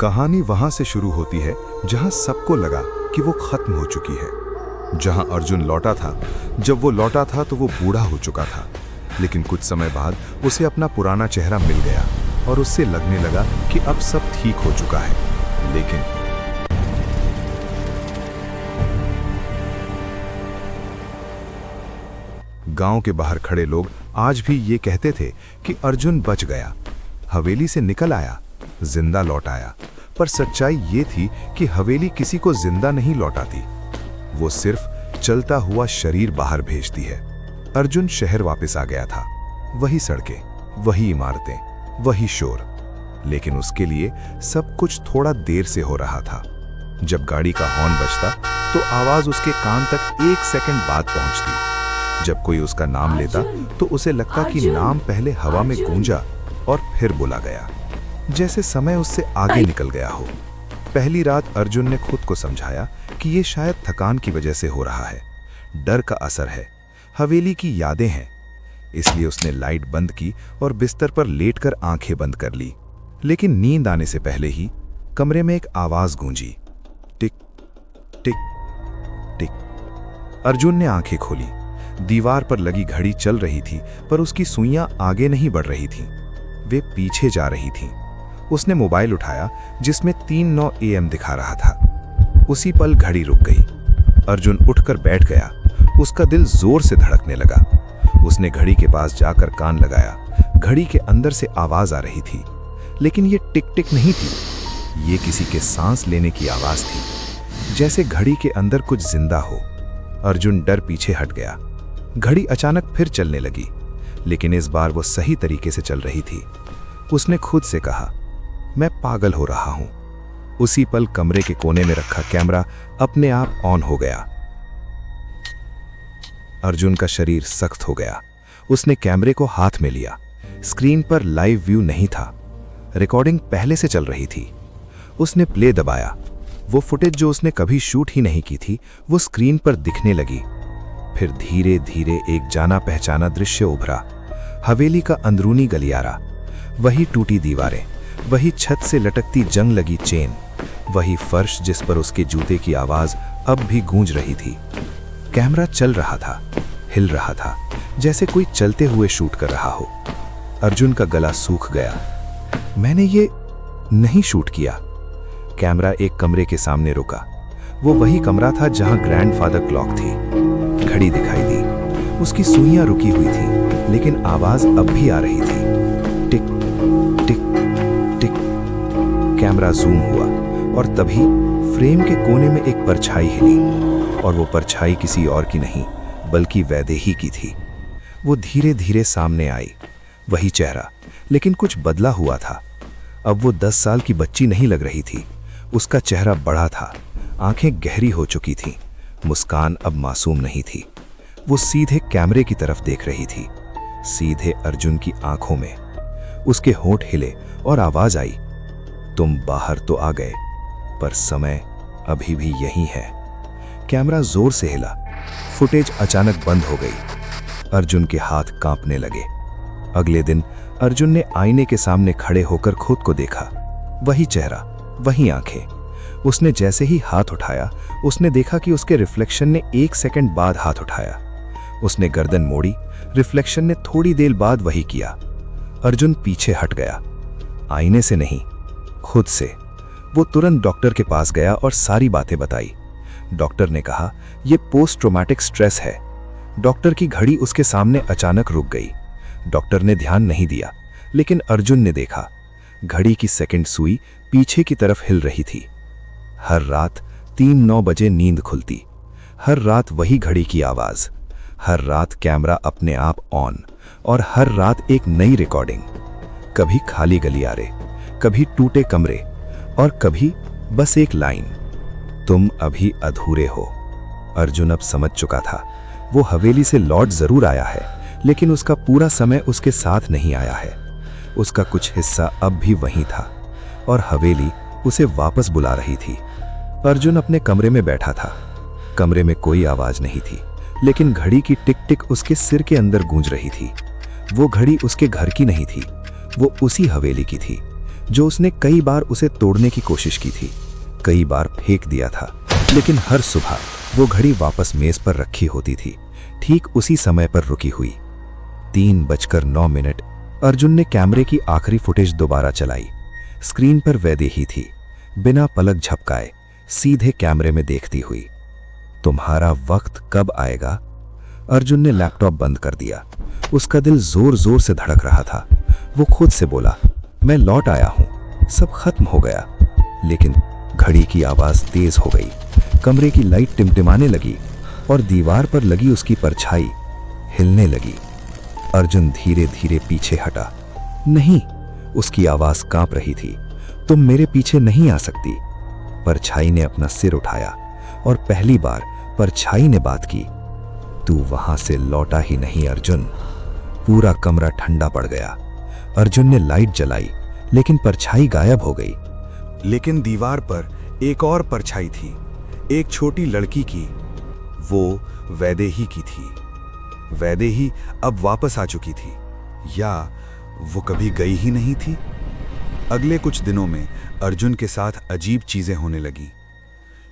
कहानी वहां से शुरू होती है जहां सबको लगा कि वो खत्म हो चुकी है। जहां अर्जुन लौटा था, जब वो लौटा था तो वो बूढ़ा हो चुका था, लेकिन कुछ समय बाद उसे अपना पुराना चेहरा मिल गया और उससे लगने लगा कि अब सब ठीक हो चुका है। लेकिन गांव के बाहर खड़े लोग आज भी ये कहते थे कि अर्जुन बच गया, हवेली से निकल आया, जिंदा लौट आया। पर सच्चाई ये थी कि हवेली किसी को जिंदा नहीं लौटाती, वो सिर्फ चलता हुआ शरीर बाहर भेजती है। अर्जुन शहर वापस आ गया था, वही सड़कें, वही इमारतें, वही शोर। लेकिन उसके लिए सब कुछ थोड़ा देर से हो रहा था। जब गाड़ी का हॉर्न बजता तो आवाज उसके कान तक 1 सेकंड बाद पहुंचती। जब कोई उसका नाम लेता तो उसे लगता कि नाम पहले हवा में गूंजा और फिर बुला गया, जैसे समय उससे आगे निकल गया हो। पहली रात अर्जुन ने खुद को समझाया कि ये शायद थकान की वजह से हो रहा है, डर का असर है, हवेली की यादें हैं। इसलिए उसने लाइट बंद की और बिस्तर पर लेटकर आंखें बंद कर ली। लेकिन नींद आने से पहले ही कमरे में एक आवाज गूंजी, टिक टिक टिक। अर्जुन ने आंखें खोली। दीवार पर लगी घड़ी चल रही थी, पर उसकी सुइयां आगे नहीं बढ़ रही थीं, वे पीछे जा रही थीं। उसने मोबाइल उठाया जिसमें 3:09 AM दिखा रहा था। उसी पल घड़ी रुक गई। अर्जुन उठकर बैठ गया, उसका दिल जोर से धड़कने लगा। उसने घड़ी के पास जाकर कान लगाया। घड़ी के अंदर से आवाज आ रही थी, लेकिन ये टिक टिक नहीं थी, ये किसी के सांस लेने की आवाज थी, जैसे घड़ी के अंदर कुछ जिंदा हो। अर्जुन डर पीछे हट गया। घड़ी अचानक फिर चलने लगी, लेकिन इस बार वो सही तरीके से चल रही थी। उसने खुद से कहा, मैं पागल हो रहा हूं। उसी पल कमरे के कोने में रखा कैमरा अपने आप ऑन हो गया। अर्जुन का शरीर सख्त हो गया। उसने कैमरे को हाथ में लिया। स्क्रीन पर लाइव व्यू नहीं था, रिकॉर्डिंग पहले से चल रही थी। उसने प्ले दबाया। वो फुटेज जो उसने कभी शूट ही नहीं की थी, वो स्क्रीन पर दिखने लगी। फिर धीरे धीरे एक जाना पहचाना दृश्य उभरा। हवेली का अंदरूनी गलियारा, वही टूटी दीवारें, वही छत से लटकती जंग लगी चेन, वही फर्श जिस पर उसके जूते की आवाज अब भी गूंज रही थी। कैमरा चल रहा था, हिल रहा था, जैसे कोई चलते हुए शूट कर रहा हो। अर्जुन का गला सूख गया। मैंने ये नहीं शूट किया। कैमरा एक कमरे के सामने रुका। वो वही कमरा था जहां ग्रैंडफादर क्लॉक थी। घड़ी दिखाई दी। उसकी सुइयां रुकी हुई थी, लेकिन आवाज अब भी आ रही थी, टिक टिक टिक। कैमरा जूम हुआ और तभी फ्रेम के कोने में एक परछाई हिली, और वो परछाई किसी और की नहीं बल्कि वैदेही की थी। वो धीरे धीरे सामने आई। वही चेहरा, लेकिन कुछ बदला हुआ था। अब वो 10 साल की बच्ची नहीं लग रही थी। उसका चेहरा बड़ा था, आंखें गहरी हो चुकी थीं, मुस्कान अब मासूम नहीं थी। वो सीधे कैमरे की तरफ देख रही थी, सीधे अर्जुन की आंखों में। उसके होंठ हिले और आवाज आई, तुम बाहर तो आ गए, पर समय अभी भी यही है। कैमरा जोर से हिला। फुटेज अचानक बंद हो गई। अर्जुन के हाथ कांपने लगे। अगले दिन अर्जुन ने आईने के सामने खड़े होकर खुद को देखा। वही चेहरा, वही आंखें। उसने जैसे ही हाथ उठाया, उसने देखा कि उसके रिफ्लेक्शन ने 1 सेकंड बाद हाथ उठाया। उसने गर्दन मोड़ी, रिफ्लेक्शन ने थोड़ी देर बाद वही किया। अर्जुन पीछे हट गया, आईने से नहीं, खुद से। वो तुरंत डॉक्टर के पास गया और सारी बातें बताई। डॉक्टर ने कहा, यह पोस्ट ट्रॉमेटिक स्ट्रेस है। डॉक्टर की घड़ी उसके सामने अचानक रुक गई। डॉक्टर ने ध्यान नहीं दिया, लेकिन अर्जुन ने देखा, घड़ी की सेकंड सुई पीछे की तरफ हिल रही थी। हर रात 3:09 बजे नींद खुलती। हर रात वही घड़ी की आवाज। हर रात कैमरा अपने आप ऑन, और हर रात एक नई रिकॉर्डिंग। कभी खाली गलियारे, कभी टूटे कमरे, और कभी बस एक लाइन, तुम अभी अधूरे हो। अर्जुन अब समझ चुका था। वो हवेली से लौट जरूर आया है, लेकिन उसका पूरा समय उसके साथ नहीं आया है। उसका कुछ हिस्सा अब भी वहीं था, और हवेली उसे वापस बुला रही थी। अर्जुन अपने कमरे में बैठा था। कमरे में कोई आवाज नहीं थी, लेकिन घड़ी की टिक टिक उसके सिर के अंदर गूंज रही थी। वो घड़ी उसके घर की नहीं थी, वो उसी हवेली की थी, जो उसने कई बार उसे तोड़ने की कोशिश की थी, कई बार फेंक दिया था, लेकिन हर सुबह वो घड़ी वापस मेज पर रखी होती थी, ठीक उसी समय पर रुकी हुई। 3:09। अर्जुन ने कैमरे की आखिरी फुटेज दोबारा चलाई। स्क्रीन पर वैदेही थी, बिना पलक झपकाए सीधे कैमरे में देखती हुई। तुम्हारा वक्त कब आएगा? अर्जुन ने लैपटॉप बंद कर दिया। उसका दिल जोर जोर से धड़क रहा था। वो खुद से बोला, मैं लौट आया हूं, सब खत्म हो गया। लेकिन घड़ी की आवाज तेज हो गई, कमरे की लाइट टिमटिमाने लगी और दीवार पर लगी उसकी परछाई हिलने लगी। अर्जुन धीरे धीरे पीछे हटा। नहीं, उसकी आवाज कांप रही थी, तुम मेरे पीछे नहीं आ सकती। परछाई ने अपना सिर उठाया और पहली बार परछाई ने बात की। तू वहां से लौटा ही नहीं अर्जुन। पूरा कमरा ठंडा पड़ गया। अर्जुन ने लाइट जलाई, लेकिन परछाई गायब हो गई। लेकिन दीवार पर एक और परछाई थी, एक छोटी लड़की की। वो वैदेही की थी। वैदेही अब वापस आ चुकी थी, या वो कभी गई ही नहीं थी। अगले कुछ दिनों में अर्जुन के साथ अजीब चीजें होने लगीं।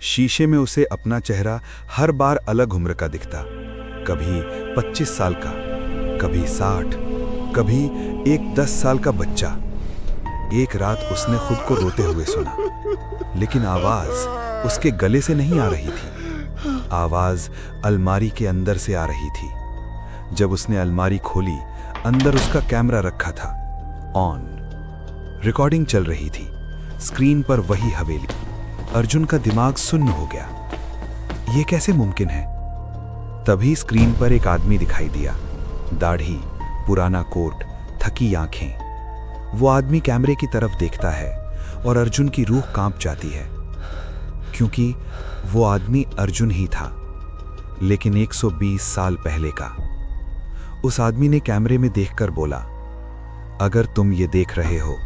शीशे में उसे अपना चेहरा हर बार अलग उम्र का दिखता, कभी 25 साल का, कभी 60, कभी एक 10 साल का बच्चा। एक रात उसने खुद को रोते हुए सुना, लेकिन आवाज उसके गले से नहीं आ रही थी। आवाज अलमारी के अंदर से आ रही थी। जब उसने अलमारी खोली, अंदर उसका कैमरा रखा था, ऑन। रिकॉर्डिंग चल रही थी। स्क्रीन पर वही हवेली। अर्जुन का दिमाग सुन्न हो गया। यह कैसे मुमकिन है? तभी स्क्रीन पर एक आदमी दिखाई दिया। दाढ़ी, पुराना कोट, थकी आंखें। वो आदमी कैमरे की तरफ देखता है और अर्जुन की रूह कांप जाती है, क्योंकि वो आदमी अर्जुन ही था, लेकिन 120 साल पहले का। उस आदमी ने कैमरे में देखकर बोला, अगर तुम ये देख रहे हो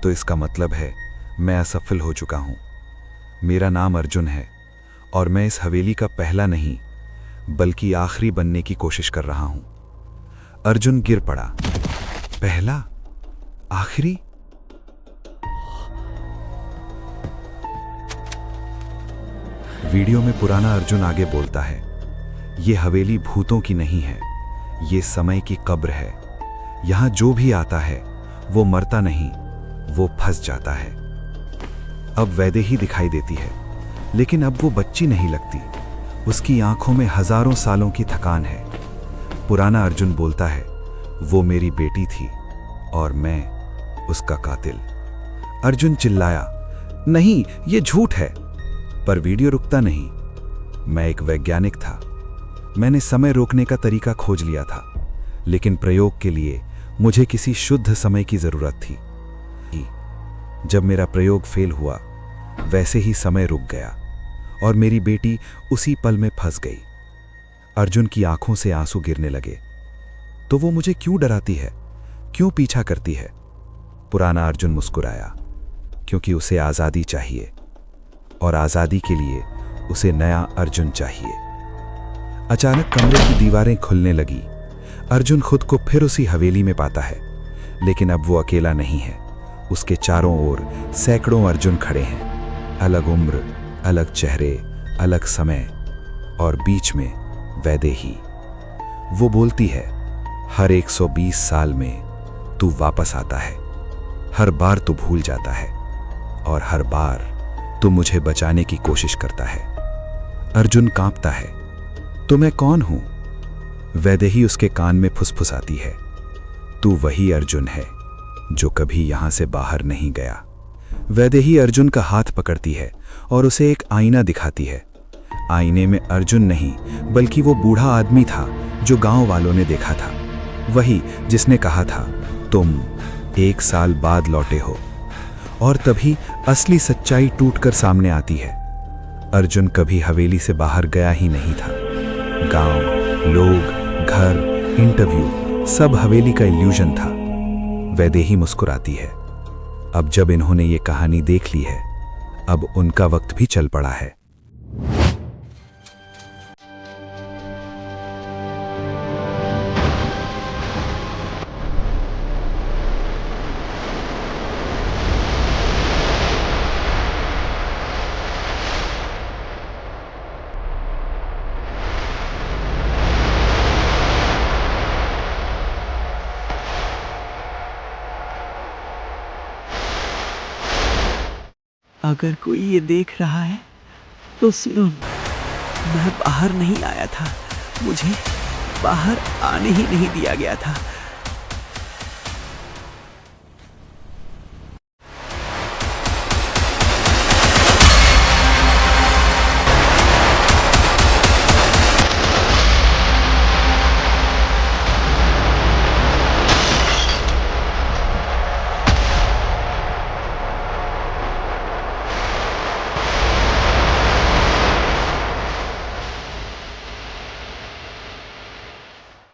तो इसका मतलब है मैं असफल हो चुका हूं। मेरा नाम अर्जुन है और मैं इस हवेली का पहला नहीं बल्कि आखिरी बनने की कोशिश कर रहा हूं। अर्जुन गिर पड़ा। पहला? आखिरी? वीडियो में पुराना अर्जुन आगे बोलता है, ये हवेली भूतों की नहीं है, ये समय की कब्र है। यहां जो भी आता है वो मरता नहीं, वो फंस जाता है। अब वैदेही दिखाई देती है, लेकिन अब वो बच्ची नहीं लगती। उसकी आंखों में हजारों सालों की थकान है। पुराना अर्जुन बोलता है, वो मेरी बेटी थी और मैं उसका कातिल। अर्जुन चिल्लाया, नहीं, ये झूठ है। पर वीडियो रुकता नहीं। मैं एक वैज्ञानिक था। मैंने समय रोकने का तरीका खोज लिया था, लेकिन प्रयोग के लिए मुझे किसी शुद्ध समय की जरूरत थी। जब मेरा प्रयोग फेल हुआ, वैसे ही समय रुक गया और मेरी बेटी उसी पल में फंस गई। अर्जुन की आंखों से आंसू गिरने लगे। तो वो मुझे क्यों डराती है, क्यों पीछा करती है? पुराना अर्जुन मुस्कुराया, क्योंकि उसे आजादी चाहिए और आजादी के लिए उसे नया अर्जुन चाहिए। अचानक कमरे की दीवारें खुलने लगी। अर्जुन खुद को फिर उसी हवेली में पाता है, लेकिन अब वो अकेला नहीं है। उसके चारों ओर सैकड़ों अर्जुन खड़े हैं, अलग उम्र, अलग चेहरे, अलग समय, और बीच में वैदेही। वो बोलती है, हर 120 साल में तू वापस आता है। हर बार तू भूल जाता है और हर बार तू मुझे बचाने की कोशिश करता है। अर्जुन कांपता है। तो मैं कौन हूं? वैदेही उसके कान में फुसफुसाती है, तू वही अर्जुन है जो कभी यहां से बाहर नहीं गया। वैदेही अर्जुन का हाथ पकड़ती है और उसे एक आईना दिखाती है। आईने में अर्जुन नहीं, बल्कि वो बूढ़ा आदमी था जो गांव वालों ने देखा था। वही जिसने कहा था, तुम 1 साल बाद लौटे हो। और तभी असली सच्चाई टूटकर सामने आती है। अर्जुन कभी हवेली से बाहर गया ही नहीं था। गांव, लोग, घर, इंटरव्यू, सब हवेली का इल्यूजन था। वैदेही मुस्कुराती है। अब जब इन्होंने ये कहानी देख ली है, अब उनका वक्त भी चल पड़ा है। अगर कोई ये देख रहा है तो सुनो, मैं बाहर नहीं आया था, मुझे बाहर आने ही नहीं दिया गया था।